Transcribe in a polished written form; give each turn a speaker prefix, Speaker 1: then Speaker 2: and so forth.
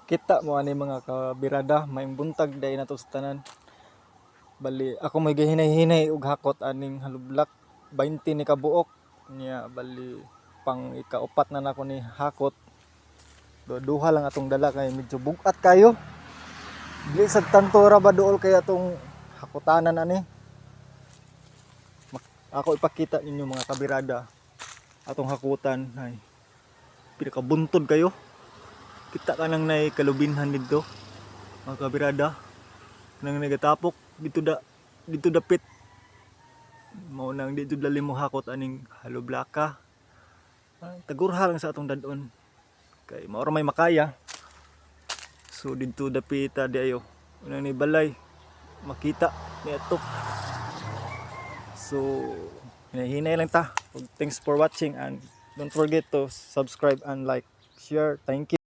Speaker 1: Kita mo ani mga kabirada, may buntag day na to sa tanan. Bali ako may gahinay-hinay og hakot aning halublak 20 ni kabuok niya, bali pang ikaupat na nako ni hakot. Duha lang atong dala kay medyo bugat kayo. Dili sa tanto ra ba duol kay atong hakutanan ani. Ako ipakita ninyo mga kabirada atong hakutan ay pinakabuntod kayo. Kita ka nang nay kalubinhan dito mga kabirada, nang nagatapok dito dapit mao nang dito dali mo hakot aning halublaka. Tagurha lang sa atong dadon kay mao ra may makaya. So dito dapita di ayo nang ni balay makita ni ato. So hinay lang ta. Thanks for watching and don't forget to subscribe and like, share. Thank you.